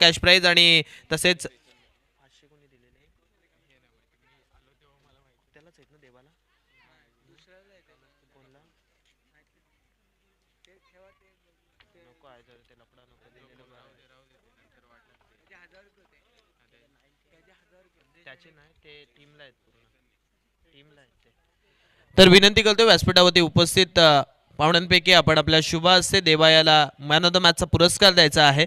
Cash price आणि तसेच तर विनंती करतोय व्यासपीठावरती उपस्थित पाहुण्यांपैकी आपण आपल्या शुभ हस्ते देवायाला मॅन ऑफ द मॅचचा पुरस्कार द्यायचा आहे.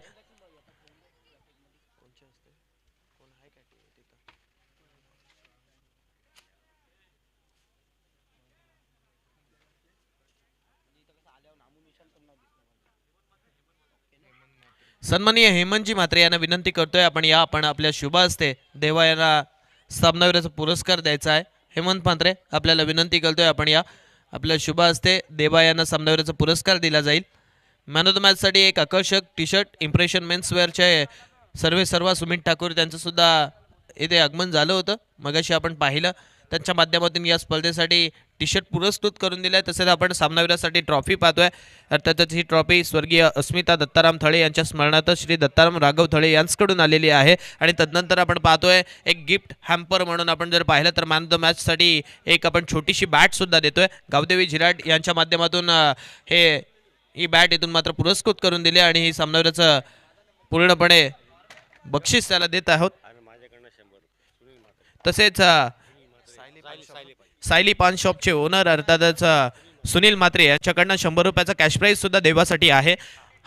सन्माननीय हेमंतजी म्हात्रे यांना विनंती करतोय आपण आपल्या शुभ हस्ते देवायाला सामनावीराचा पुरस्कार द्यायचा आहे. हेमंत म्हात्रे आपल्याला विनंती करतोय आपल्या शुभ हस्ते देवायांना सामनावीराचा पुरस्कार दिला जाईल. मॅन ऑफ द मॅचसाठी एक आकर्षक टी शर्ट इम्प्रेशन मेन्सवेअरचे सर्व सुमित ठाकूर त्यांचं सुद्धा इथे आगमन झालं होतं. मगाशी आपण पाहिलं त्यांच्या माध्यमातून या स्पर्धेसाठी टी शर्ट पुरस्कृत करून दिलाय. तसेच आपण सामनावीरासाठी ट्रॉफी पाहतोय. अर्थातच ही ट्रॉफी स्वर्गीय अस्मिता दत्ताराम थळे यांच्या स्मरणार्थ श्री दत्ताराम राघव थळे यांच्याकडून आलेली आहे. आणि तदनंतर आपण पाहतोय एक गिफ्ट हॅम्पर म्हणून आपण जर पाहिलं तर मॅन ऑफ द मॅचसाठी एक आपण छोटीशी बॅट सुद्धा देतोय. गावदेवी झिराट यांच्या माध्यमातून ही बॅट इथून मात्र पुरस्कृत करून दिली आणि ही सामनावीराचं पूर्णपणे बक्षीस त्याला देत आहोत. तसेच सायली पान शॉपचे ओनर अर्थातच सुनील म्हात्रे यांच्याकडनं 100 रुपयाचा कॅश प्राइज सुद्धा देवासाठी आहे.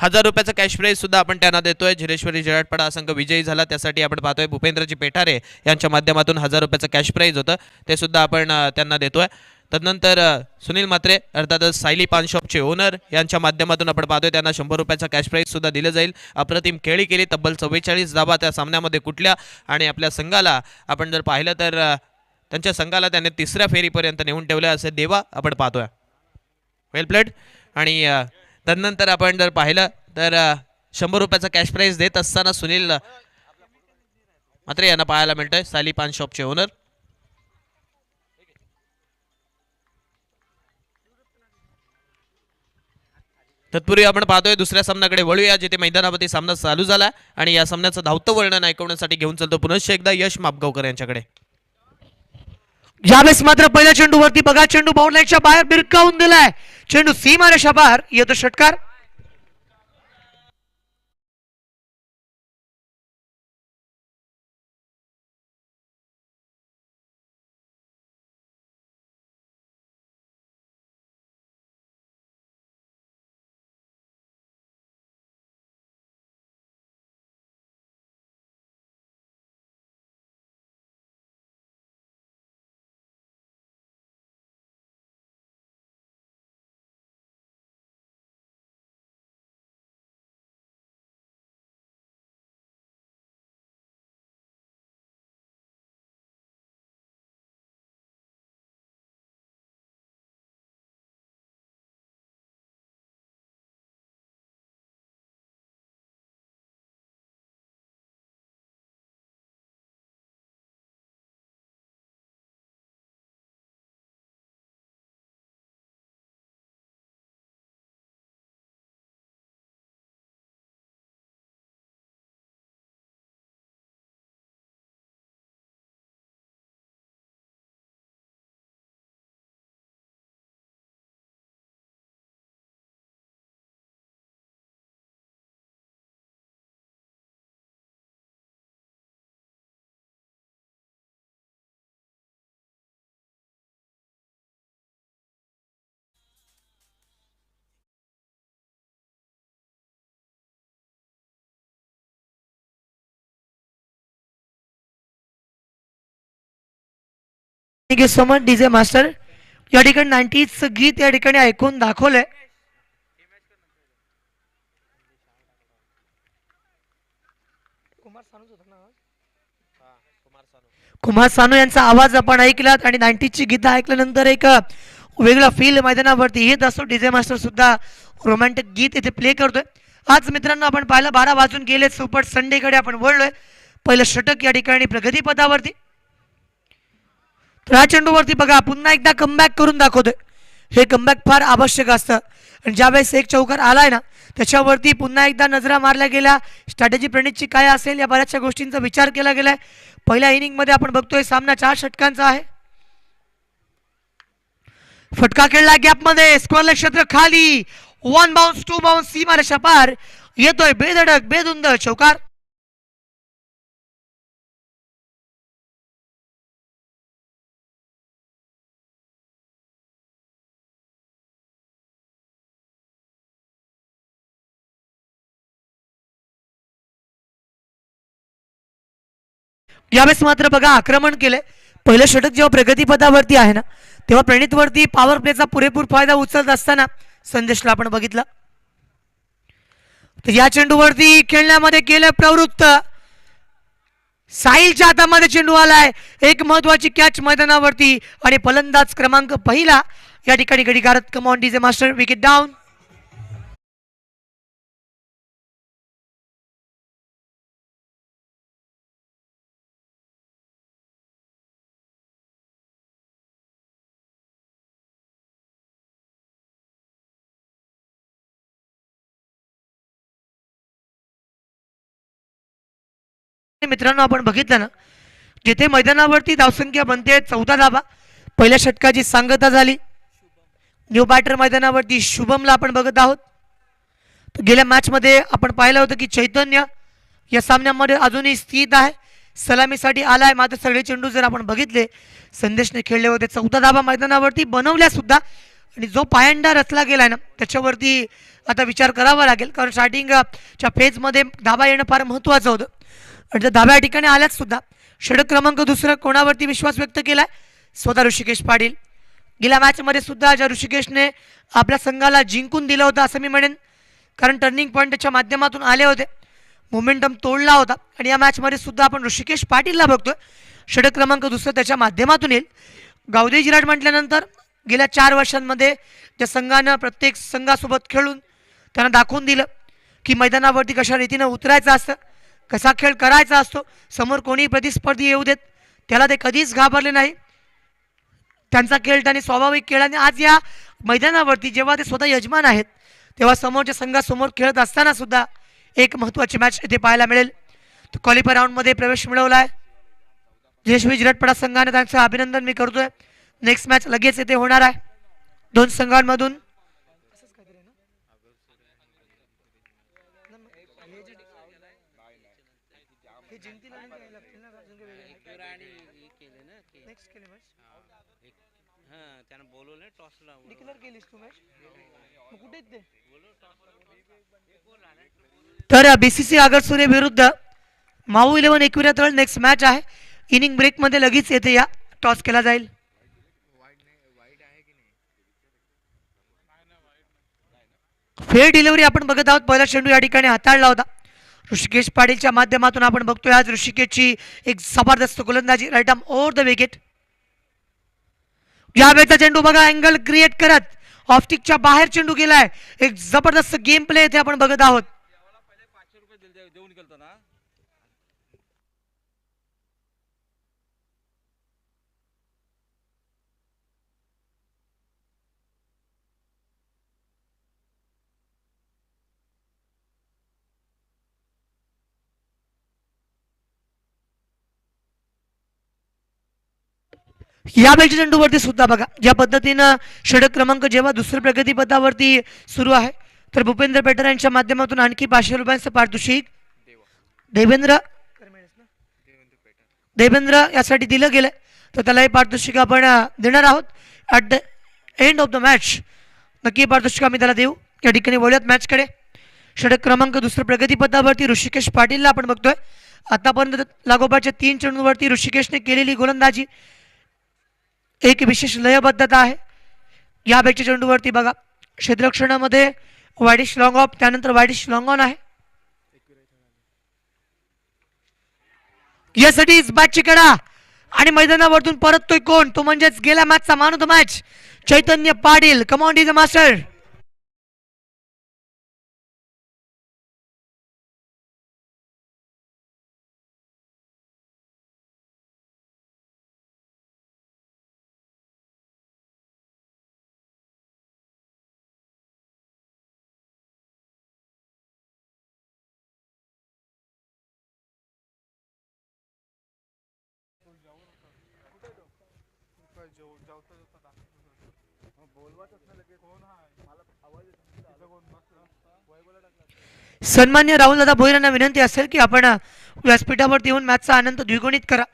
1000 रुपयाचा कॅश प्राइज सुद्धा आपण त्यांना देतोय. झिरेश्वरी जिराटपाडा संघ विजयी झाला त्यासाठी आपण पाहतोय भूपेंद्रजी पेठारे यांच्या माध्यमातून 1000 रुपयाचं कॅश प्राइज होतं ते सुद्धा आपण त्यांना देतोय. तदनंतर सुनील म्हात्रे अर्थातच सायली पान शॉपचे ओनर यांच्या माध्यमातून आपण पाहतोय त्यांना 100 रुपयाचा कॅश प्राइज सुद्धा दिलं जाईल. अप्रतिम खेळी केली, तब्बल 44 धावा त्या सामन्यामध्ये कुठल्या आणि आपल्या संघाला आपण जर पाहिलं तर त्यांच्या संघाला त्याने 3ऱ्या फेरीपर्यंत नेऊन ठेवलं असे देवा आपण पाहतोय. वेल प्लेड. आणि तदनंतर आपण जर पाहिलं तर 100 रुपयाचा कॅश प्राइज देत असताना सुनील म्हात्रे यांना पाहायला मिळतंय सायली पान शॉपचे ओनर. तत्पूर्वी आपण पाहतोय दुसऱ्या सामन्याकडे वळूया जिथे मैदानावरती सामना चालू झाला आणि या सामन्याचं धावतं वर्णन ऐकवण्यासाठी घेऊन चलतो पुनश्च एकदा यश मापगावकर यांच्याकडे. यावेळेस मात्र पहिल्या चेंडूवरती बघा चेंडू बाउंड्रीच्या बाहेर बिरकावून दिलाय. चेंडू सीमारेषा बाहेर येतो षटकार. Thank you so much DJ master. या ठिकाणी 90s गीत या ठिकाणी ऐकून दाखवलंय. कुमार सानू यांचा आवाज आपण ऐकलात आणि 90ची गीतं ऐकल्यानंतर एक वेगळा फील मैदानावरती येत असतो. डीजे मास्टर सुद्धा रोमॅन्टिक गीत इथे प्ले करतोय. आज मित्रांनो आपण पाहिलं 12 वाजून गेले. सुपर संडेकडे आपण वळलोय. पहिलं षटक या ठिकाणी प्रगतीपथावरती. तर ह्या चेंडूवरती बघा पुन्हा एकदा कमबॅक करून दाखवतोय. हे कमबॅक फार आवश्यक असतं आणि ज्यावेळेस एक चौकार आलाय ना त्याच्यावरती पुन्हा एकदा नजरा मारल्या गेल्या. स्ट्रॅटेजी प्रणितची काय असेल या बऱ्याचशा गोष्टींचा विचार केला गेलाय. पहिल्या इनिंगमध्ये आपण बघतोय सामना 4 षटकांचा आहे. फटका खेळला गॅपमध्ये, स्क्वेअर क्षेत्र खाली, 1 बाउन्स 2 बाउन्स, सीमारेषा पार येतोय बेधडक बेधुंद चौकार. यावेळेस मात्र बघा आक्रमण केलंय. पहिलं षटक जेव्हा प्रगतीपथावरती आहे ना तेव्हा प्रणितवरती पॉवर प्लेचा पुरेपूर फायदा उचलत असताना संदेशला आपण बघितलं. तर या चेंडूवरती खेळण्यामध्ये केलं प्रवृत्त. साहिलच्या हातामध्ये चेंडू आलाय. एक महत्वाची कॅच मैदानावरती आणि फलंदाज क्रमांक पहिला या ठिकाणी घडीगारत. Come on DJ master, wicket down. मित्रांनो आपण बघितलं ना जिथे मैदानावरती धावसंख्या बनते 14 धाबा. पहिल्या षटकाची सांगता झाली. न्यू बॅटर मैदानावरती शुभमला आपण बघत आहोत. गेल्या मॅचमध्ये आपण पाहिलं होतं की चैतन्य या सामन्यामध्ये अजूनही स्थित आहे, सलामीसाठी आलाय. मात्र सगळे चेंडू जर आपण बघितले संदेशने खेळले होते. 14 धाबा मैदानावरती बनवल्या सुद्धा आणि जो पायंडा रचला गेलाय ना त्याच्यावरती आता विचार करावा लागेल. कारण स्टार्टिंगच्या फेजमध्ये धाबा येणं फार महत्त्वाचं होतं आणि त्या धाब्या ठिकाणी आल्याच सुद्धा. षटक क्रमांक दुसरा कोणावरती विश्वास व्यक्त केलाय? स्वतः ऋषिकेश पाटील. गेल्या मॅचमध्ये सुद्धा ज्या ऋषिकेशने आपल्या संघाला जिंकून दिलं होतं असं मी म्हणेन, कारण टर्निंग पॉईंटच्या माध्यमातून आले होते, मोमेंटम तोडला होता. आणि या मॅचमध्ये सुद्धा आपण ऋषिकेश पाटीलला बघतोय. षटक क्रमांक दुसरा त्याच्या माध्यमातून येईल. गावदे जिराट म्हटल्यानंतर गेल्या 4 वर्षांमध्ये त्या संघानं प्रत्येक संघासोबत खेळून त्यांना दाखवून दिलं की मैदानावरती कशा रीतीनं उतरायचं असतं, कसा खेळ करायचा असतो. समोर कोणी प्रतिस्पर्धी येऊ देत त्याला ते कधीच घाबरले नाही. त्यांचा खेळ त्यांनी स्वाभाविक खेळाने आज या मैदानावरती जेव्हा ते स्वतः यजमान आहेत तेव्हा समोरच्या संघासमोर खेळत असताना सुद्धा एक महत्त्वाची मॅच इथे पाहायला मिळेल. तर क्वालिफाय राऊंडमध्ये प्रवेश मिळवला आहे यशस्वी जिराटपाडा संघाने. त्यांचं अभिनंदन मी करतोय. नेक्स्ट मॅच लगेच इथे होणार आहे 2 संघांमधून. तर बीसीसी आगरसुरे विरुद्ध माऊ 11 एकविरा नेक्स्ट मॅच आहे. इनिंग ब्रेक मध्ये लगेच येते या टॉस केला जाईल. फेअर डिलिव्हरी आपण बघत आहोत. पहिला चेंडू या ठिकाणी हाताळला होता ऋषिकेश पाटीलच्या माध्यमातून. आपण बघतोय आज ऋषिकेशची एक जबरदस्त गोलंदाजी, right arm over the wicket. यावेळेचा चेंडू बघा अँगल क्रिएट करत ऑफस्टिकच्या बाहेर चेंडू गेलाय. एक जबरदस्त गेम प्ले इथे आपण बघत आहोत. या बेलच्या चेंडूवरती सुद्धा बघा ज्या पद्धतीनं षटक क्रमांक जेव्हा दुसऱ्या प्रगतीपथावरती सुरू आहे तर भूपेंद्र पेटर यांच्या माध्यमातून आणखी 500 रुपयांचं पारितोषिक देवेंद्र यासाठी दिलं गेलं. तर त्याला हे पारितोषिक आपण देणार आहोत at the end of the match. नक्की पारितोषिक आम्ही त्याला देऊ. या ठिकाणी बोलूयात मॅचकडे. षटक क्रमांक दुसऱ्या प्रगतीपथावरती ऋषिकेश पाटीलला आपण बघतोय. आतापर्यंत लागोपाठच्या 3 चेंडूंवरती ऋषिकेशने केलेली गोलंदाजी एक विशेष लयबद्धता आहे. या बॅटच्या चेंडूवरती बघा क्षेत्ररक्षणामध्ये वाईडिश लॉंग ऑफ, त्यानंतर वाईडिश लॉंग ऑन आहे. यासाठी बॅटची कडा आणि मैदानावरतून परततोय कोण? तो म्हणजेच गेल्या मॅचचा man of the match Chaitanya Patil. Come on DJ master. सन्मान्य राहुल दादा भोईर यांना विनंती असेल की आपण व्यासपीठावरती येऊन मॅचचा आनंद द्विगुणित करा.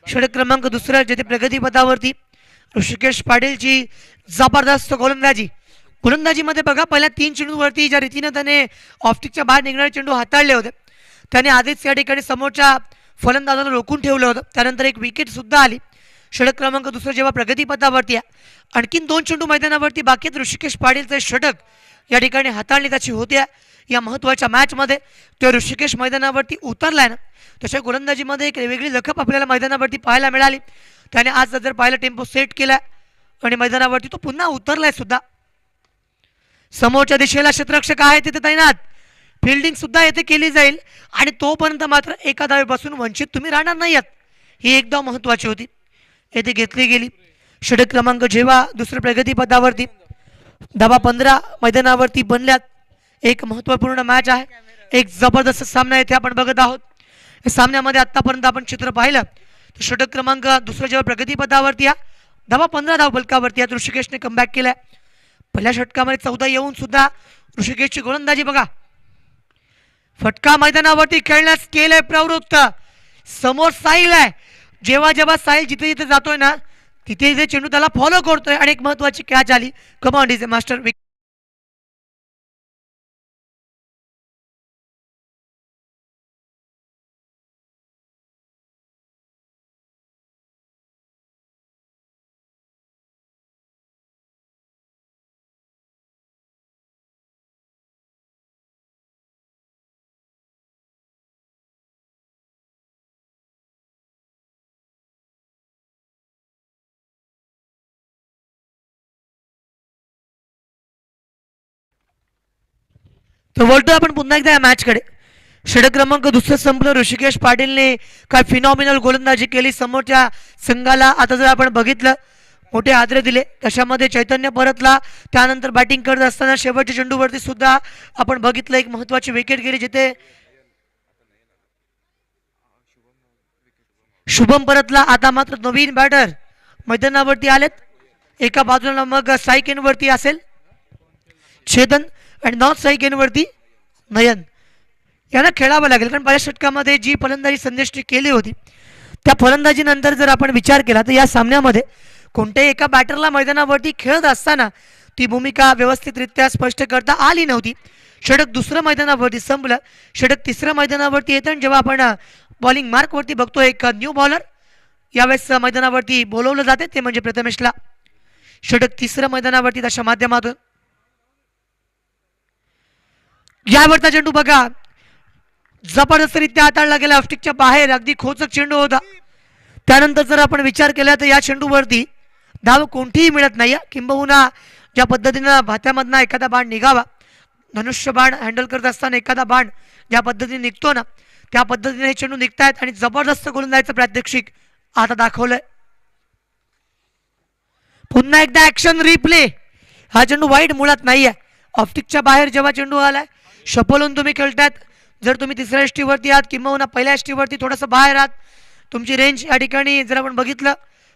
षटक क्रमांक दुसरा जेथे प्रगतीपथावरती ऋषिकेश पाटीलची जबरदस्त गोलंदाजीमध्ये बघा पहिल्या 3 चेंडूवरती ज्या रीतीने त्याने ऑफस्टिकच्या बाहेर निघणारे चेंडू हाताळले होते त्याने आधीच या ठिकाणी समोरच्या फलंदाजाला रोखून ठेवलं होतं. त्यानंतर एक विकेट सुद्धा आली. षटक क्रमांक दुसरा जेव्हा प्रगतीपथावरती आहे आणखीन 2 चेंडू मैदानावरती बाकी आहेत. ऋषिकेश पाटीलचे षटक या ठिकाणी हाताळणी त्याची होते या महत्त्वाच्या मॅचमध्ये. तो ऋषिकेश मैदानावरती उतरलाय ना त्याच्या गोलंदाजीमध्ये एक वेगळी लखप आपल्याला मैदानावरती पाहायला मिळाली. त्याने आज जर पाहिलं टेम्पो सेट केलाय आणि मैदानावरती तो पुन्हा उतरलाय सुद्धा. समोरच्या दिशेला क्षेत्ररक्षक आहे तिथे तैनात. फिल्डिंग सुद्धा येथे केली जाईल आणि तोपर्यंत मात्र एका धावेपासून वंचित तुम्ही राहणार नाही आहात. ही एकदम महत्त्वाची होती येथे घेतली गेली. षटक क्रमांक जेव्हा दुसऱ्या प्रगतीपथावरती धावा 15 मैदानावरती बनल्यात. एक महत्त्वपूर्ण मॅच आहे. एक जबरदस्त सामना येथे आपण बघत आहोत. या सामन्यामध्ये आतापर्यंत आपण चित्र पाहिलं तर षटक क्रमांक दुसरा जेव्हा प्रगतीपथावरती धावा 15 धाव फलकावरती ऋषिकेशने कमबॅक केलाय. पहिल्या षटकामध्ये 14 येऊन सुद्धा ऋषिकेशची गोलंदाजी बघा. फटका मैदानावरती खेळण्यास केलंय प्रवृत्त. समोर साहिल आहे. जेव्हा जेव्हा साहिल जिथे जिथे जातोय ना तिथे तिथे चेंडू त्याला फॉलो करतोय आणि एक महत्वाची कॅच आली. Come on DJ master. तर वळतोय आपण पुन्हा एकदा या मॅचकडे. षटक क्रमांक दुसरं संपलं. ऋषिकेश पाटीलने काय फिनॉमिनल गोलंदाजी केली समोरच्या संघाला. आता जर आपण बघितलं मोठे आदरे दिले तशामध्ये चैतन्य परतला. त्यानंतर बॅटिंग करत असताना शेवटच्या चेंडूवरती सुद्धा आपण बघितलं एक महत्वाची विकेट गेली जिथे शुभम परतला. आता मात्र नवीन बॅटर मैदानावरती आलेत. एका बाजूला मग साईकेनवरती असेल छेदन आणि नॉर्थ साईकेनवरती नयन. यांना खेळावं लागेल कारण पहिल्या षटकामध्ये जी फलंदाजी संदेशने केली होती त्या फलंदाजीनंतर जर आपण विचार केला तर या सामन्यामध्ये कोणत्याही एका बॅटरला मैदानावरती खेळत असताना ती भूमिका व्यवस्थितरित्या स्पष्ट करता आली नव्हती. षटक दुसरं मैदानावरती संपलं. षटक तिसरं मैदानावरती येतं आणि जेव्हा आपण बॉलिंग मार्कवरती बघतो एक न्यू बॉलर यावेळेस मैदानावरती बोलवलं जाते ते म्हणजे प्रथमेशला. षटक तिसरं मैदानावरती त्याच्या माध्यमातून यावरचा चेंडू बघा जबरदस्तरित्या हाताळला गेला. ऑफस्टिकच्या बाहेर अगदी खोचक चेंडू होता. त्यानंतर जर आपण विचार केला तर या चेंडूवरती धाव कोणतीही मिळत नाही. किंबहुना ज्या पद्धतीनं भात्यामधनं एखादा बाण निघावा धनुष्य बाण हँडल करत असताना एखादा बाण ज्या पद्धतीने निघतो ना त्या पद्धतीने हे चेंडू निघतायत आणि जबरदस्त गोलंदाजीचं प्रात्यक्षिक आता दाखवलंय. पुन्हा एकदा ऍक्शन रिप्ले. हा चेंडू वाईट मुळात नाहीये. ऑफस्टिकच्या बाहेर जेव्हा चेंडू आलाय शपलून तुम्ही खेळतायत. जर तुम्ही तिसऱ्या एसटीवरती आहात किंवा पहिल्या एसटीवरती थोडंसं बाहेर आहात तुमची रेंज या ठिकाणी जर आपण बघितलं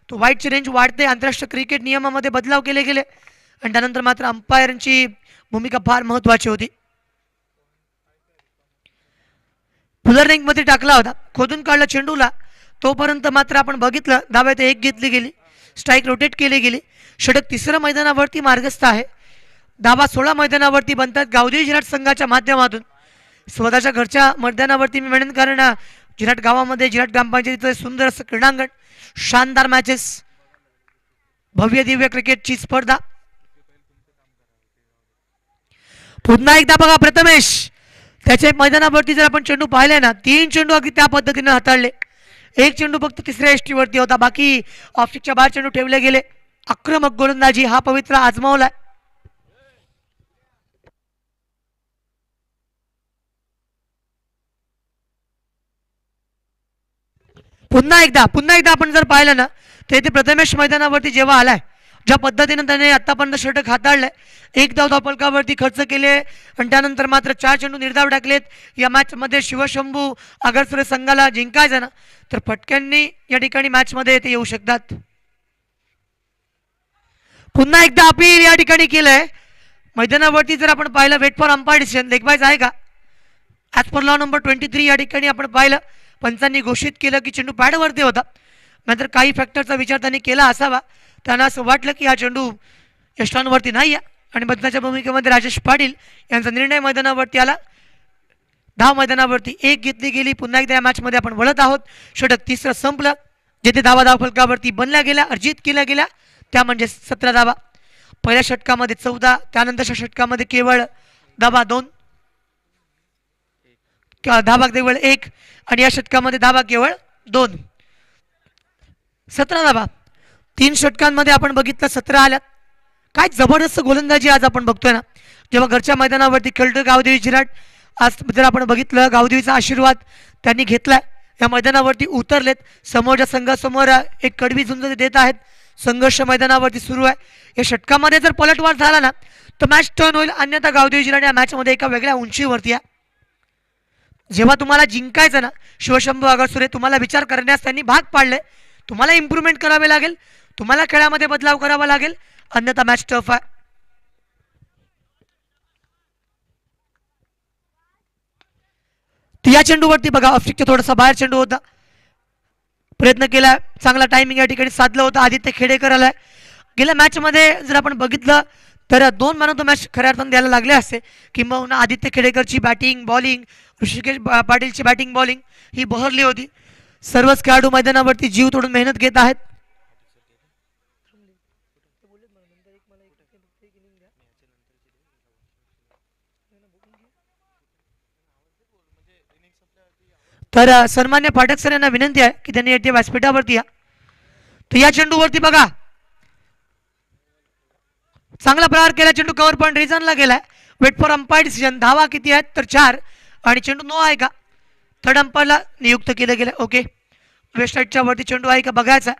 तो वाईटची रेंज वाढते. आंतरराष्ट्रीय क्रिकेट नियमामध्ये बदलाव केले गेले आणि त्यानंतर मात्र अंपायरची भूमिका फार महत्वाची होती. फुलर रिंगमध्ये टाकला होता खोदून काढला चेंडूला तोपर्यंत मात्र आपण बघितलं धाव्यात 1 घेतली गेली. स्ट्राईक रोटेट केली गेली. षटक तिसऱ्या मैदानावरती मार्गस्थ आहे. धावा 16 मैदानावरती बनतात गावदेवी जिराट संघाच्या माध्यमातून. स्वतःच्या घरच्या मैदानावरती मी म्हणेन कारण जिराट गावामध्ये जिराट ग्रामपंचायतीचं सुंदर असं क्रीडांगण शानदार मॅचेस भव्य दिव्य क्रिकेटची स्पर्धा. पुन्हा एकदा बघा प्रथमेश त्याच्या मैदानावरती जर आपण चेंडू पाहिले ना 3 चेंडू अगदी त्या पद्धतीने हाताळले. 1 चेंडू फक्त तिसऱ्या एसटीवरती होता. बाकी ऑफस्टिकच्या बाहेर चेंडू ठेवले गेले. आक्रमक गोलंदाजी हा पवित्र आजमावलाय. पुन्हा एकदा आपण जर पाहिलं ना तर इथे प्रथमेश मैदानावरती जेव्हा आलाय ज्या पद्धतीने त्याने आतापर्यंत षटक हाताळलंय 1 धाव फलकावरती खर्च केले आणि त्यानंतर मात्र 4 चेंडू निर्धाव टाकलेत. या मॅच मध्ये शिवशंभू आगरसुरे संघाला जिंकायचं ना तर फटक्यांनी या ठिकाणी मॅच मध्ये येऊ शकतात. पुन्हा एकदा अपील या ठिकाणी केलंय. मैदानावरती जर आपण पाहिलं wait for umpire decision leg byes आहे का ॲज पर लॉ नंबर 23 या ठिकाणी आपण पाहिलं पंचांनी घोषित केलं की चेंडू पॅडवरती होता. नंतर काही फॅक्टरचा विचार त्यांनी केला असावा. त्यांना असं वाटलं की हा चेंडू यष्टांवरती नाही आहे आणि मधनाच्या भूमिकेमध्ये राजेश पाटील यांचा निर्णय मैदानावरती आला. धाव मैदानावरती एक घेतली गेली. पुन्हा एकदा या मॅचमध्ये आपण वळत आहोत. षटक तिसरं संपलं. जेथे धावा फलकावरती बनल्या गेल्या अर्जित केल्या गेल्या त्या म्हणजे 17 धावा. पहिल्या षटकामध्ये 14 त्यानंतरच्या षटकामध्ये केवळ धावा 2 धावा केवळ 1 आणि या षटकामध्ये धावा केवळ 2 17 धावा 3 षटकांमध्ये आपण बघितलं 17 आल्यात. काय जबरदस्त गोलंदाजी आज आपण बघतोय ना. जेव्हा घरच्या मैदानावरती खेळतोय गावदेवी जिराट. आज जर आपण बघितलं गावदेवीचा आशीर्वाद त्यांनी घेतलाय. या मैदानावरती उतरलेत. समोरच्या संघासमोर एक कडवी झुंज देत आहेत. संघर्ष मैदानावरती सुरू आहे. या षटकामध्ये जर पलटवार झाला ना तर मॅच टर्न होईल. अन्यथा गावदेवी जिराट या मॅचमध्ये एका वेगळ्या उंचीवरती आहे. जेव्हा तुम्हाला जिंकायचं ना शिवशंभू आगासुरे तुम्हाला विचार करण्यास त्यांनी भाग पाडले. तुम्हाला इम्प्रूव्हमेंट करावे लागेल. तुम्हाला खेळामध्ये बदलाव करावा लागेल. अन्यथा मॅच टफ आहे. या चेंडूवरती बघा ऑफस्टिकच्या थोडासा बाहेर चेंडू होता. प्रयत्न केला चांगला टायमिंग या ठिकाणी साधलं होतं आदित्य खेडेकर आलाय. गेल्या मॅचमध्ये जर आपण बघितलं तर 2 मॅन ऑफ द मॅच खऱ्या अर्थाने द्यायला लागले असते. किंबहुना आदित्य खेडेकरची बॅटिंग बॉलिंग ऋषिकेश पाटीलची बॅटिंग बॉलिंग ही बहरली होती. सर्वच खेळाडू मैदानावरती जीव तोडून मेहनत घेत आहेत. तर सन्मान्य पाठक सर यांना विनंती आहे की त्यांनी येथे व्यासपीठावरती या. तर या चेंडूवरती बघा चांगला प्रहार केला. चेंडू कव्हर पॉईंट रिझनला गेलाय. Wait for umpire decision. धावा किती आहेत तर 4 आणि चेंडू नो आहे का थर्ड अंपायरला नियुक्त केलं गेलं. ओके वेस्ट साईडच्या वरती चेंडू आहे का बघायचा.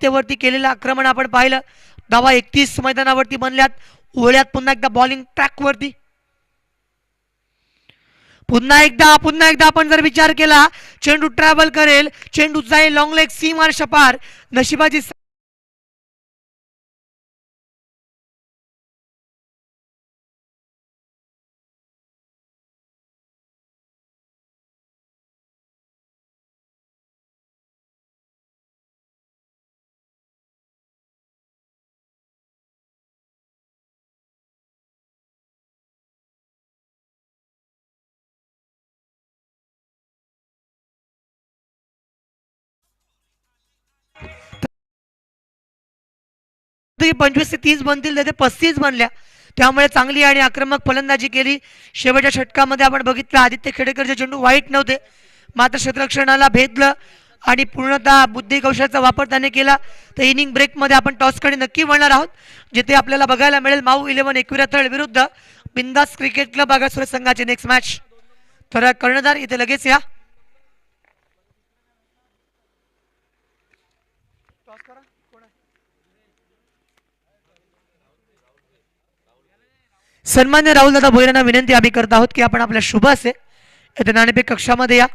त्यावरती केलेलं आक्रमण आपण पाहिलं. धावा 31 मैदानावरती बनल्यात. ओळ्यात पुन्हा एकदा बॉलिंग ट्रॅकवरती. पुन्हा एकदा आपण जर विचार केला, चेंडू ट्रॅव्हल करेल, चेंडू जाईल लॉंग लेग सीमार शपार. नशिबाची की 25 ते 30 बनतील, ते 35 बनल्या. त्यामुळे चांगली आणि आक्रमक फलंदाजी केली. शेवटच्या षटकामध्ये आपण बघितलं आदित्य खेडेकरचे चेंडू वाईट नव्हते, मात्र क्षेत्ररक्षणाला भेदलं आणि पूर्णतः बुद्धी कौशल्याचा वापर त्याने केला. तर इनिंग ब्रेकमध्ये आपण टॉसकडे नक्की वळणार आहोत, जिथे आपल्याला बघायला मिळेल माऊ 11 एकविरा थळ विरुद्ध बिंदास क्रिकेट क्लब बागासुर संघाचे नेक्स्ट मॅच. तर कर्णधार इथे लगेच या. सन्मान्य राहुलदादा भोईरांना विनंती आम्ही करत आहोत की आपण आपल्या शुभ असे येथे नाणेफेक कक्षामध्ये या.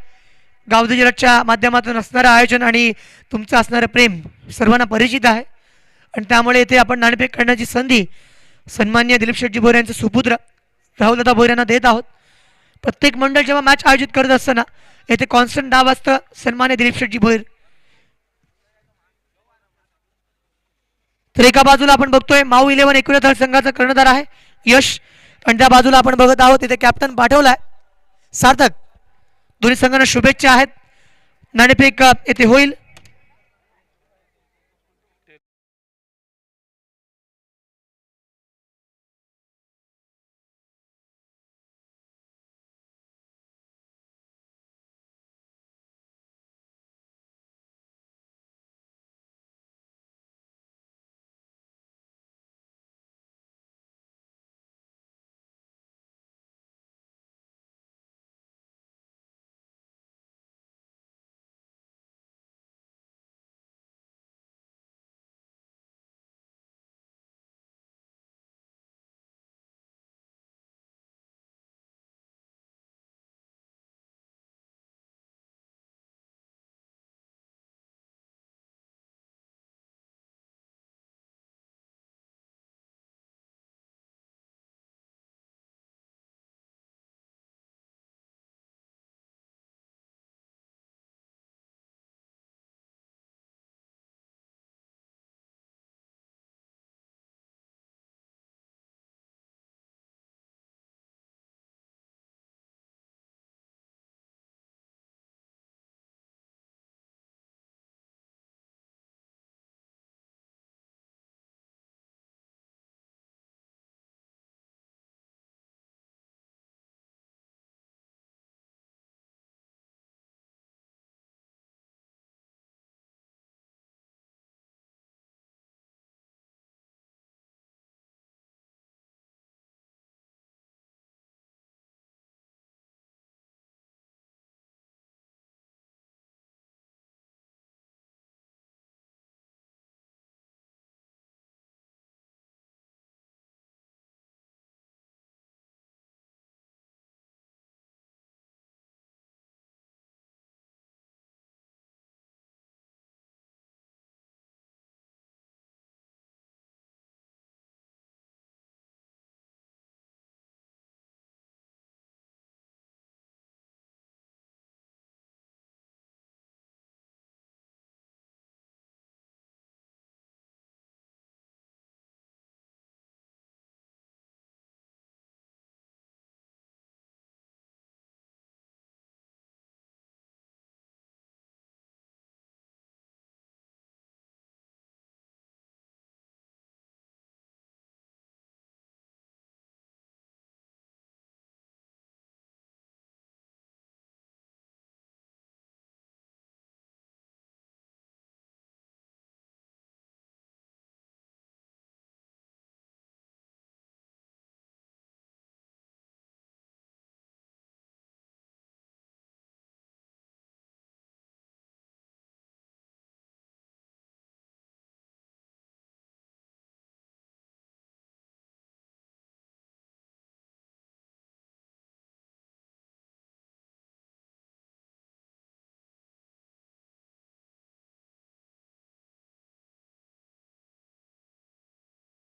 गावदेवी जिल्ह्याच्या माध्यमातून असणारं आयोजन आणि तुमचं असणारं प्रेम सर्वांना परिचित आहे आणि त्यामुळे येथे आपण नाणेफेक करण्याची संधी सन्मान्य दिलीप शेट्टी भोईर यांचे सुपुत्र राहुलदादा भोईर यांना देत आहोत. प्रत्येक मंडळ जेव्हा मॅच आयोजित करत असताना येथे कॉन्स्टंट नाव असतं सन्मान्य दिलीप शेट्टी भोईर. तर एका बाजूला आपण बघतोय माऊ 11 एकविरा थळ संघाचा कर्णधार आहे यश, आणि त्या बाजूला आपण बघत आहोत इथे कॅप्टन पाठवलाय सार्थक. दोन्ही संघांना शुभेच्छा आहेत. नाणेफेक येथे होईल.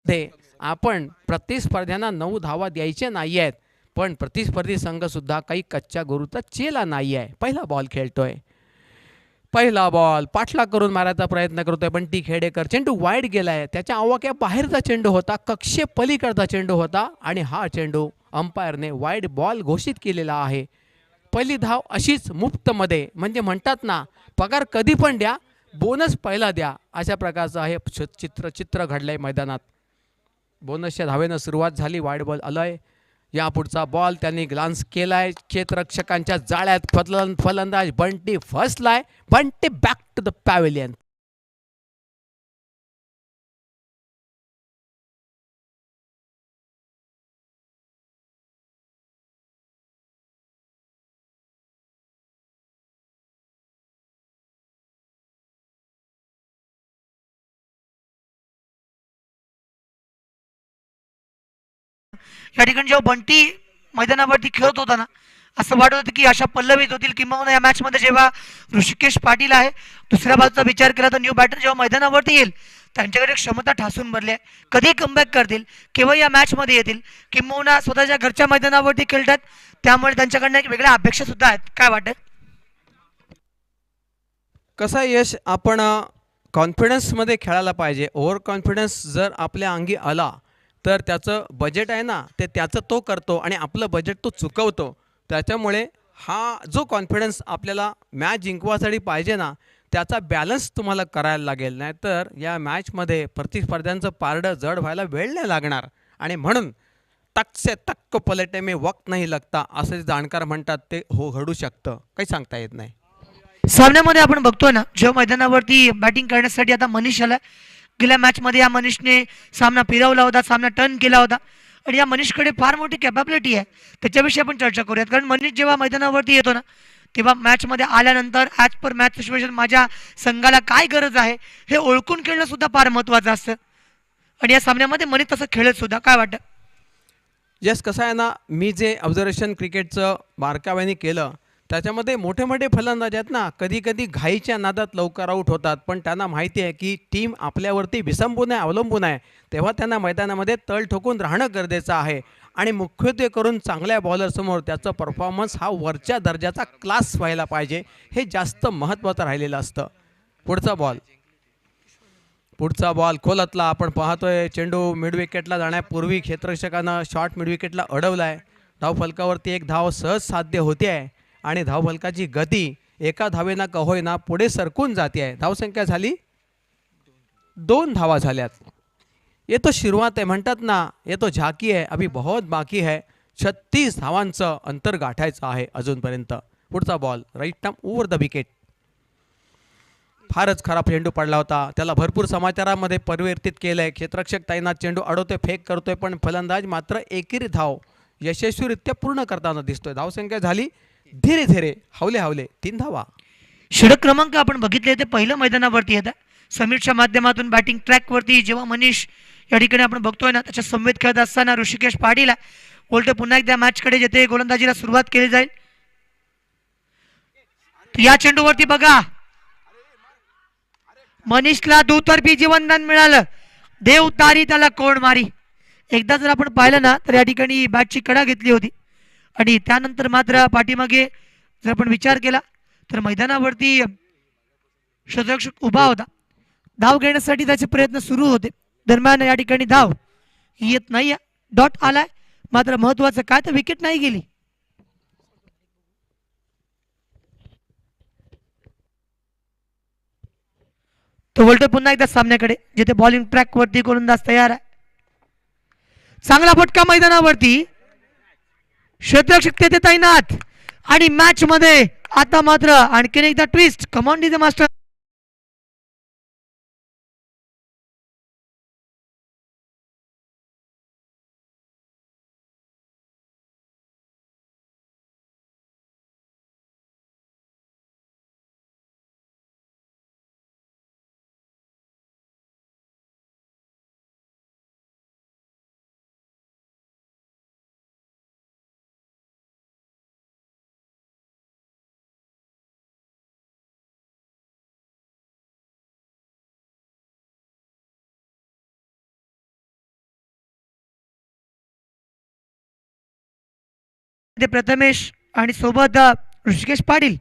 मध्ये आपण प्रतिस्पर्ध्यांना 9 धावा द्यायच्या नाही आहेत, पण प्रतिस्पर्धी संघ सुद्धा काही कच्च्या गुरूचा चेला नाही आहे. पहिला बॉल खेळतोय, पहिला बॉल पाठला करून मारायचा प्रयत्न करतोय बंटी खेडेकर. चेंडू वाईड गेलाय, त्याच्या आवाक्या बाहेरचा चेंडू होता, कक्षे पलीकडचा चेंडू होता आणि हा चेंडू अंपायरने वाईड बॉल घोषित केलेला आहे. पहिली धाव अशीच मुफ्तमध्ये, म्हणजे म्हणतात ना, पगार कधी पण द्या, बोनस पहिला द्या, अशा प्रकारचं आहे चित्र घडलंय मैदानात. बोनसच्या धावेनं सुरुवात झाली, वाईड बॉल आलाय. या पुढचा बॉल त्यांनी ग्लान्स केलाय, क्षेत्ररक्षकांच्या जाळ्यात फलंदाज बंटी फसलाय. Bunty back to the pavilion. या ठिकाणी जेव्हा बंटी मैदानावरती खेळत होता ना, असं वाटत होतं की अशा पल्लवीत होतील. किंवा या मॅच मध्ये जेव्हा ऋषिकेश पाटील आहे दुसऱ्या बाजूचा विचार केला तर न्यू बॅटर जेव्हा मैदानावरती येईल त्यांच्याकडे क्षमता ठासून भरली आहे. कधी कमबॅक करतील, केव्हा या मॅच मध्ये येतील, किंवा स्वतःच्या घरच्या मैदानावरती खेळतात, त्यामुळे त्यांच्याकडनं एक वेगळ्या अपेक्षा सुद्धा आहेत. काय वाटत? कसा यश, आपण कॉन्फिडन्समध्ये खेळायला पाहिजे. ओव्हर कॉन्फिडन्स जर आपल्या अंगी आला तर त्याचं बजेट आहे ना, ते त्याचं तो करतो आणि आपलं बजेट तो चुकवतो. त्याच्यामुळे हा जो कॉन्फिडन्स आपल्याला मॅच जिंकवासाठी पाहिजे ना, त्याचा बॅलन्स तुम्हाला करायला लागेल. नाहीतर या मॅचमध्ये प्रतिस्पर्ध्यांचं पारडं जड व्हायला वेळ नाही लागणार. आणि म्हणून तक से तक पलटे में वक्त नाही लगता, असं जे जाणकार म्हणतात ते घडू शकतं, काही सांगता येत नाही. सामन्यामध्ये आपण बघतोय ना, जेव्हा मैदानावरती बॅटिंग करण्यासाठी आता मनीष आला. गेल्या मॅच मध्ये या मनीषने सामना फिरवला होता, सामना टर्न केला होता आणि या मनीषकडे फार मोठी कॅपॅबिलिटी आहे. त्याच्याविषयी आपण चर्चा करूयात. कारण मनीष जेव्हा मैदानावरती येतो ना, तेव्हा मॅच मध्ये आल्यानंतर ॲज पर मॅच सिच्युएशन माझ्या संघाला काय गरज आहे हे ओळखून खेळणं सुद्धा फार महत्त्वाचं असतं. आणि या सामन्यामध्ये मनीष तसं खेळत सुद्धा. काय वाटतं? यस, कसं आहे ना, मी जे ऑब्झर्वेशन क्रिकेटचं बारकाव्याने केलं त्याच्यामध्ये मोठे मोठे फलंदाज आहेत ना, कधी कधी घाईच्या नादात लवकर आऊट होतात, पण त्यांना माहिती आहे की टीम आपल्यावरती विसंबून आहे, अवलंबून आहे. तेव्हा त्यांना मैदानामध्ये तळ ठोकून राहणं गरजेचं आहे. आणि मुख्यत्वे करून चांगल्या बॉलरसमोर त्याचं परफॉर्मन्स हा वरच्या दर्जाचा क्लास व्हायला पाहिजे, हे जास्त महत्त्वाचं राहिलेलं असतं. पुढचा बॉल खोलतला, आपण पाहतोय चेंडू मिड विकेटला जाण्यापूर्वी क्षेत्ररक्षकानं शॉर्ट मिड विकेटला अडवला आहे. धावफलकावरती एक धाव सहज साध्य होते आहे आणि धावफलकाची गती एका धावेना का होईना पुढे सरकून जाते आहे. धावसंख्या झाली 2 धावा झाल्यात. ये तो सुरुवात आहे, म्हणतात ना, ये तो झाकी आहे, अभी बहुत बाकी है. 36 धावांचं अंतर गाठायचं आहे अजूनपर्यंत. पुढचा ball right arm over the wicket. फारच खराब चेंडू पडला होता, त्याला भरपूर समाचारामध्ये परिवर्तित केलंय. क्षेत्ररक्षक तैनात, चेंडू अडवतोय, फेक करतोय, पण फलंदाज मात्र एकेरी धाव यशस्वीरित्या पूर्ण करताना दिसतोय. धावसंख्या झाली धीरे धीरे हावले 3 धावा. षटक क्रमांक आपण बघितले ते पहिलं मैदानावरती येतं. समीरच्या माध्यमातून बॅटिंग ट्रॅकवरती जेव्हा मनीष या ठिकाणी आपण बघतोय ना, त्याच्या समवेत खेळत असताना ऋषिकेश पाटील बोलतोय पुन्हा एकदा मॅचकडे जेथे गोलंदाजीला सुरुवात केली जाईल. या चेंडूवरती बघा, मनीषला दुतर्फी जीवनदान मिळालं. देव तारी त्याला कोण मारी. एकदा जर आपण पाहिलं ना तर या ठिकाणी बॅटची कडा घेतली होती आणि त्यानंतर मात्र पाठीमागे जर आपण विचार केला तर मैदानावरती क्षेत्ररक्षक उभा होता. धाव घेण्यासाठी त्याचे प्रयत्न सुरू होते. दरम्यान या ठिकाणी धाव येत नाही, डॉट आलाय. मात्र महत्वाचं काय तर विकेट नाही गेली. तो बोलतोय पुन्हा एकदा सामन्याकडे, जिथे बॉलिंग ट्रॅक वरती गोलंदाज तयार आहे. चांगला फटका मैदानावरती, क्षेत्ररक्षक तेथे तैनात आणि मॅच मध्ये आता मात्र आणखीन एकदा ट्विस्ट. Come on DJ master. ते प्रथमेश आणि सोबत ऋषिकेश पाटील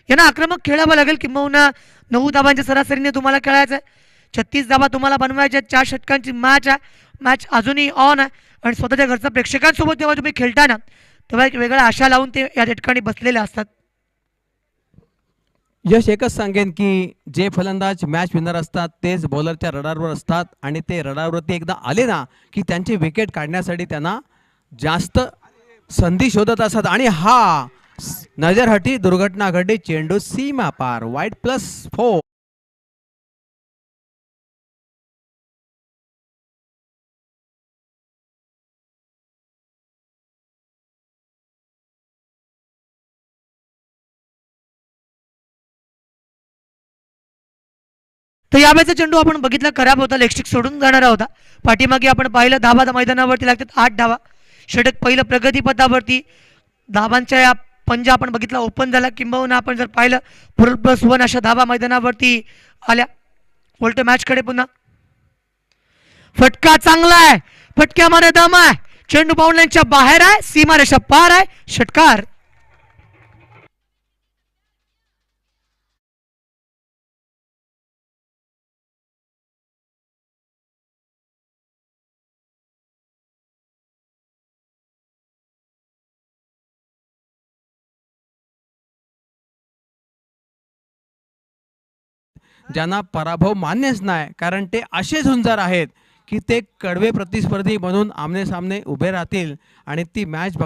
यांना आक्रमक खेळावं लागेल, किंबहुना 9 धावांच्या सरासरीने तुम्हाला खेळायचं आहे. 36 धावा तुम्हाला बनवायच्या आहेत. 4 षटकांची मॅच आहे. मॅच अजूनही ऑन आहे आणि स्वतःच्या घरच्या प्रेक्षकांसोबत जेव्हा तुम्ही खेळता ना तेव्हा एक वेगळा आशा लावून ते या ठिकाणी बसलेले असतात. यश एकच सांगेन की जे फलंदाज मॅच विनर असतात तेच बॉलरच्या रडारवर असतात आणि ते रडारवरती एकदा आले ना की त्यांची विकेट काढण्यासाठी त्यांना जास्त संधी शोधत असतात. आणि हा नजरहटी दुर्घटना घडली, चेंडू सीमा पार, वाईड +4. तर यावेळेचा चेंडू आपण बघितला खराब होता, लेगस्टिक सोडून जाणारा होता. पाठीमागे आपण पाहिलं धाबा मैदानावरती लागतात 8 धावा. षटक पहिलं प्रगतीपथावरती धाबांच्या या पंजा आपण बघितला ओपन झाला, किंबहुना आपण जर पाहिलं +1 अशा धाबा मैदानावरती आल्या. उलट मॅचकडे पुन्हा फटका चांगला आहे, फटक्यामध्ये दम आहे, चेंडू बाउंड्रीच्या बाहेर आहे, सीमारेषा पार आहे, षटकार. ज्यांना पराभव मान्यच नाही, कारण ते असे झुंजार आहेत की ते कडवे प्रतिस्पर्धी म्हणून आमने सामने उभे राहतील आणि ती मॅच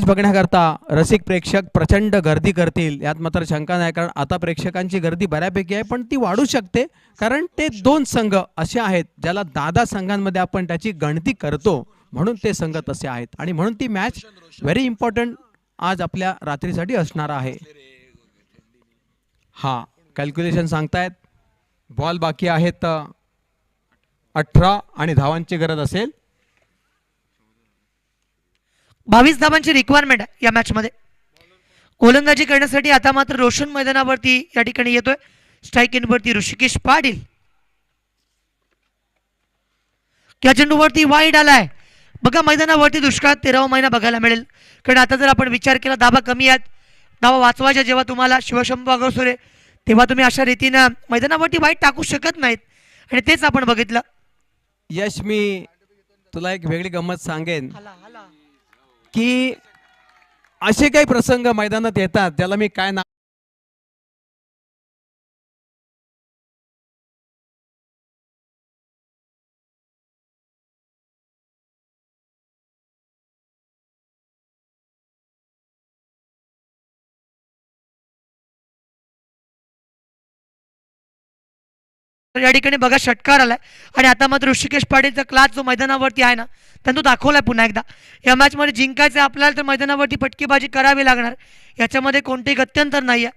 बघण्याकरता रसिक प्रेक्षक प्रचंड गर्दी करतील, यात मात्र शंका नाही. कारण आता प्रेक्षकांची गर्दी बऱ्यापैकी आहे, पण ती वाढू शकते, कारण ते 2 संघ असे आहेत ज्याला 10 संघांमध्ये आपण त्याची गणती करतो, म्हणून ते संघ तसे आहेत आणि म्हणून ती मॅच व्हेरी इम्पॉर्टंट आज आपल्या रात्रीसाठी असणार आहे. हा कॅल्क्युलेशन सांगतायत बॉल बाकी आहेत 18 आणि धावांची गरज असेल 22 धावांची रिक्वायरमेंट आहे या मॅच मध्ये. गोलंदाजी करण्यासाठी आता मात्र रोशन मैदानावरती या ठिकाणी येतोय. स्ट्राईक इन वरती ऋषिकेश पाटील. या चेंडूवरती वाईड आलाय. बघा मैदानावरती दुष्काळ 13वा महिना बघायला मिळेल, कारण आता जर आपण विचार केला धाबा कमी आहेत, धाबा वाचवायच्या जेव्हा तुम्हाला शिवशंभू अगरसुरे, तेव्हा तुम्ही अशा रीतीनं मैदानावरती वाईट टाकू शकत नाहीत आणि तेच आपण बघितलं. यश, मी तुला एक वेगळी गंमत सांगेन की असे काही प्रसंग मैदानात येतात त्याला मी काय ना या ठिकाणी बघा षटकार आलाय आणि आता मात्र ऋषिकेश पाटीलचा क्लास जो मैदानावरती आहे ना त्यांनी तो दाखवलाय पुन्हा एकदा. या मॅच मध्ये जिंकायचं आपल्याला तर मैदानावरती फटकेबाजी करावी लागणार, याच्यामध्ये कोणतेही गत्यंतर नाहीये.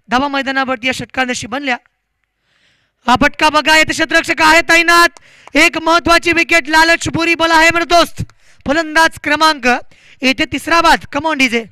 धावा मैदानावरती या षटकांशी बनल्या. हा फटका बघा, येथे क्षेत्ररक्षक आहे तैनात. एक महत्वाची विकेट लालच बुरी बोला आहे मेरे दोस्त. फलंदाज क्रमांक येथे 3रा बाद. Come on DJ.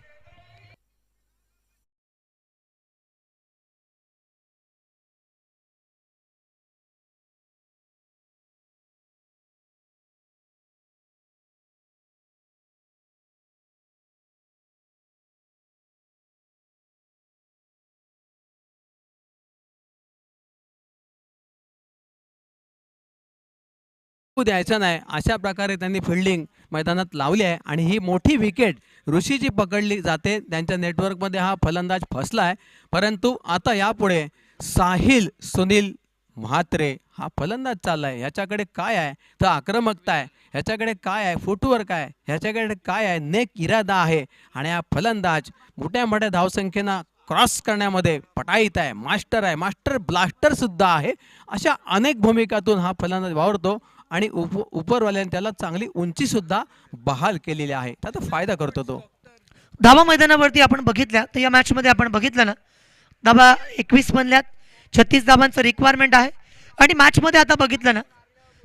द्यायचा नाही अशा प्रकारे त्यांनी फिल्डिंग मैदानात लावली आहे आणि ही मोठी विकेट ऋषीची पकडली जाते. त्यांच्या नेटवर्कमध्ये हा फलंदाज फसला आहे, परंतु आता यापुढे साहिल सुनील म्हात्रे हा फलंदाज चाललाय. ह्याच्याकडे काय आहे तर आक्रमकता आहे, ह्याच्याकडे काय आहे फुटवर्क आहे, ह्याच्याकडे काय आहे नेक इरादा आहे आणि हा फलंदाज मोठ्या मोठ्या धावसंख्येनं क्रॉस करण्यामध्ये पटाईत आहे, मास्टर आहे, मास्टर ब्लास्टर सुद्धा आहे. अशा अनेक भूमिकातून हा फलंदाज वावरतो आणि उपरवाल्याने त्याला चांगली उंची सुद्धा बहाल केलेली आहे, त्याचा फायदा करतो तो. धावा मैदानावरती आपण बघितल्या तर या मॅच मध्ये आपण बघितलं ना धावा 21 बनल्यात. 36 धावांचं रिक्वायरमेंट आहे आणि मॅच मध्ये आता बघितलं ना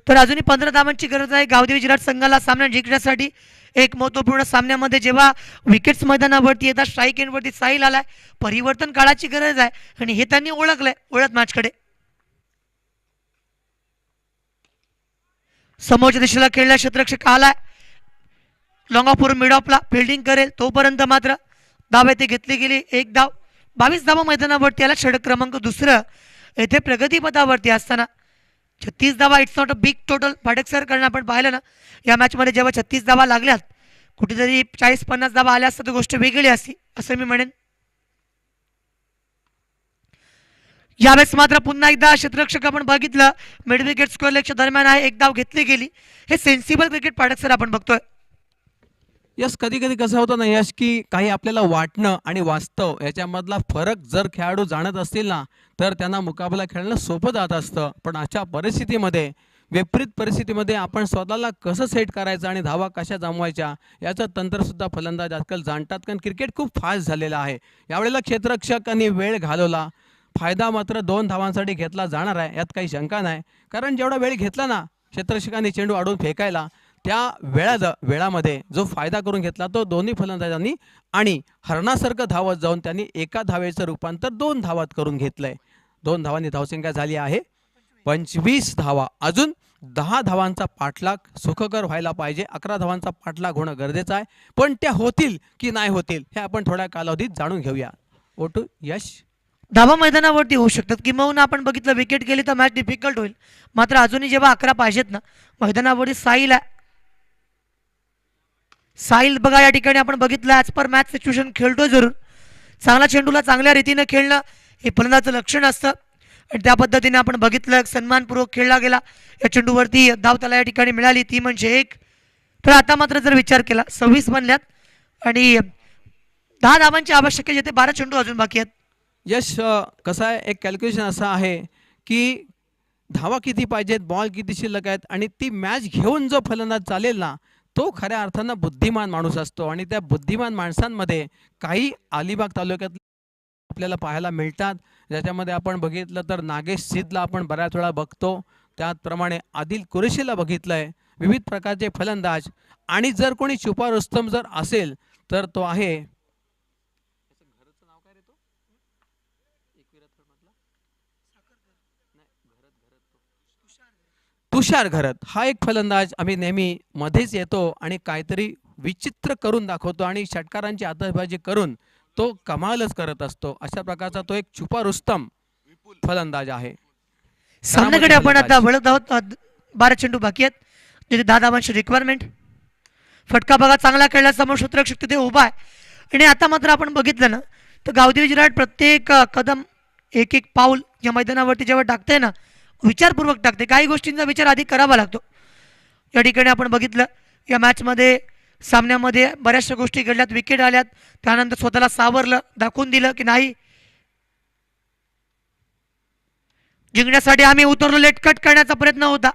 तर अजूनही 15 धावांची गरज आहे गावदेवी जिराट संघाला सामना जिंकण्यासाठी. एक महत्वपूर्ण सामन्यामध्ये जेव्हा विकेट्स मैदानावरती येतात, स्ट्राईक एंडवरती साहिल आलाय, परिवर्तन काळाची गरज आहे आणि हे त्यांनी ओळखलंय. ओळख मॅचकडे समोरच्या दिशेला खेळला क्षेत्ररक्षक आलाय, लॉंग ऑफ मिड ऑफला फिल्डिंग करेल तोपर्यंत मात्र धाव येथे घेतली गेली. एक धाव, 22 धावा मैदानावरती आला. षटक क्रमांक दुसरं येथे प्रगतीपथावरती असताना 36 धावा. It's not a big total. Pathak sir कारण आपण पाहिलं ना या मॅचमध्ये जेव्हा 36 धावा लागल्यात, कुठेतरी 40-50 धावा आल्या असतात तर गोष्ट वेगळी असती असं मी म्हणेन. यावेळेस मात्र पुन्हा एकदा क्षेत्ररक्षक आपण बघितलं मिड विकेट स्कोअर लेगच्या दरम्यान आहे. एक धाव घेतली गेली. हे सेन्सिबल क्रिकेट पाठक सर आपण बघतोय. यस, कधी कधी कसं होतं ना यश, की काही आपल्याला वाटणं आणि वास्तव याच्यामधला फरक जर खेळाडू जाणत असतील ना तर त्यांना मुकाबला खेळणं सोपं जात असतं. पण अशा परिस्थितीमध्ये, विपरीत परिस्थितीमध्ये आपण स्वतःला कसं सेट करायचं आणि धावा कशा जमवायच्या याचं तंत्रसुद्धा फलंदाज आजकाल जाणतात. कारण क्रिकेट खूप फास्ट झालेलं आहे. यावेळेला क्षेत्ररक्षकांनी वेळ घालवला. फायदा मात्र 2 धावांसाठी घेतला जाणार आहे, यात काही शंका नाही. कारण जेवढा वेळ घेतला ना क्षेत्ररक्षकांनी चेंडू अडवून फेकायला, त्या वेळामध्ये जो फायदा करून घेतला तो दोन्ही फलंदाजांनी आणि हरणासारखं धावत जाऊन त्यांनी एका धावेचं रूपांतर 2 धावात करून घेतलंय. 2 धावांनी धावसंख्या झाली आहे 25 धावा. अजून 10 धावांचा पाठलाग सुखकर व्हायला पाहिजे. 11 धावांचा पाठलाग होणं गरजेचं आहे. पण त्या होतील की नाही होतील हे आपण थोड्या कालावधीत जाणून घेऊया. ओटू यश. धावा मैदानावरती होऊ शकतात, किंवा आपण बघितलं विकेट गेली तर मॅच डिफिकल्ट होईल. मात्र अजूनही जेव्हा 11 पाहिजेत ना मैदानावरती साहिल आहे. साहिल बघा या ठिकाणी आपण बघितलं ॲज पर मॅच सिच्युएशन खेळतोय जरूर. चांगला चेंडूला चांगल्या रीतीने खेळणं हे फलंदाजाचं लक्षण असतं आणि त्या पद्धतीने आपण बघितलं सन्मानपूर्वक खेळला गेला. या चेंडूवरती धाव त्याला या ठिकाणी मिळाली, ती म्हणजे 1. तर आता मात्र जर विचार केला 26 बनल्यात आणि 10 धावांची आवश्यक आहे, जिथे 12 चेंडू अजून बाकी आहेत. यश, कसं आहे, एक कॅल्क्युलेशन असं आहे की धावा किती पाहिजेत, बॉल किती शिल्लक आहेत आणि ती मॅच घेऊन जो फलंदाज चालेल ना तो खऱ्या अर्थानं बुद्धिमान माणूस असतो. आणि त्या बुद्धिमान माणसांमध्ये काही अलिबाग तालुक्यात आपल्याला पाहायला मिळतात, ज्याच्यामध्ये आपण बघितलं तर नागेश सिद्धला आपण बऱ्याच वेळा बघतो. त्याचप्रमाणे आदिल कुरेशीला बघितलं आहे. विविध प्रकारचे फलंदाज. आणि जर कोणी छुपा रुस्तम जर असेल तर तो आहे तुषार घरत. हा एक फलंदाज आम्ही नेहमी मध्येच येतो आणि काहीतरी विचित्र करून दाखवतो आणि षटकारांची आतषबाजी करून तो कमालच करत असतो. अशा प्रकारचा तो एक छुपा रुस्तम फलंदाज आहे. सामन्याकडे आपण आता वळत आहोत. 12 चेंडू बाकी आहेत, जिथे 10 धावांची रिक्वायरमेंट. फटका बघा चांगला खेळला, समोर क्षेत्ररक्षक तिथे उभा आहे. आणि आता मात्र आपण बघितलं ना तर गावदेवी विराट प्रत्येक कदम, एक एक पाऊल या मैदानावरती जेव्हा टाकते ना विचारपूर्वक टाकते. काही गोष्टींचा विचार आधी करावा लागतो. या ठिकाणी आपण बघितलं या मॅचमध्ये सामन्यामध्ये बऱ्याचशा गोष्टी घडल्यात. विकेट आल्यात, त्यानंतर स्वतःला सावरलं, दाखवून दिलं की नाही जिंकण्यासाठी आम्ही उतरलो. लेट कट करण्याचा प्रयत्न होता.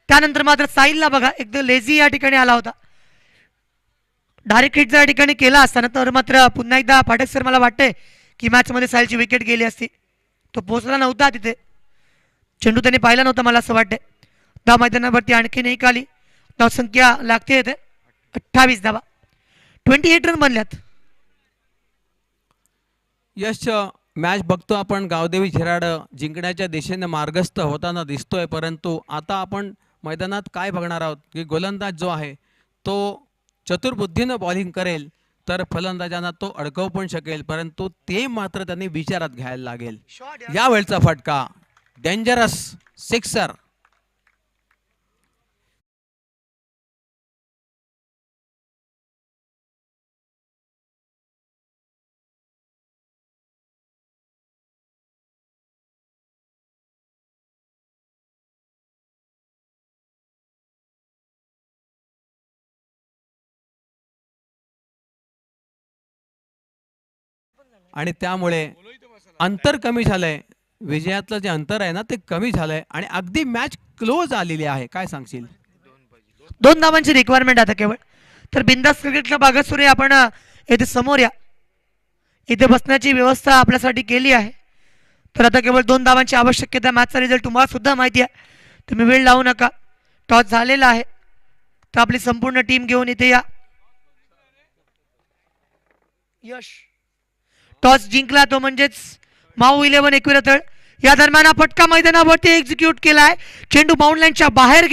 त्यानंतर मात्र साहिलला बघा एकदम लेझी या ठिकाणी आला होता. डायरेक्ट हिट या ठिकाणी केला असताना तर मात्र पुन्हा एकदा पाठक सर मला वाटतंय की मॅचमध्ये साहिलची विकेट गेली असती. तो पोहोचला नव्हता तिथे, चेंडू त्याने पाहिला नव्हता मला असं वाटतंय. धाव मैदानावरती आणखीन एक आली. धावसंख्या लागते येते 28 धावा. 28 रन बनल्यात. यश, मॅच बघतो आपण गावदेवी झिराड जिंकण्याच्या दिशेने मार्गस्थ होताना दिसतोय. परंतु आता आपण मैदानात काय बघणार आहोत की गोलंदाज जो आहे तो चतुर्बुद्धीनं बॉलिंग करेल तर फलंदाजांना तो अडकवू पण शकेल, परंतु ते मात्र त्यांनी विचारात घ्यायला लागेल. यावेळचा फटका डेंजरस सिक्सर. आणि त्यामुळे अंतर कमी झालंय. विजयातलं जे अंतर आहे ना ते कमी झालंय आणि अगदी मॅच क्लोज आलेली आहे. काय सांगशील? 2 धावांची रिक्वायरमेंट आता केवळ. तर बिंदास क्रिकेटला भागसूर आपण येथे समोर या, इथे बसण्याची व्यवस्था आपल्यासाठी केली आहे. तर आता केवळ 2 धावांची आवश्यकता. मॅचचा रिझल्ट तुम्हाला सुद्धा माहिती आहे, तुम्ही वेळ लावू नका. टॉस झालेला आहे तर आपली संपूर्ण टीम घेऊन इथे या. यश टॉस जिंकला तो म्हणजेच माऊ 11 एकविरा तळ. या दरम्यान हा फटका मैदानावरती एक्झिक्यूट केलाय. चेंडू बाउंड लाईनच्या बाहेर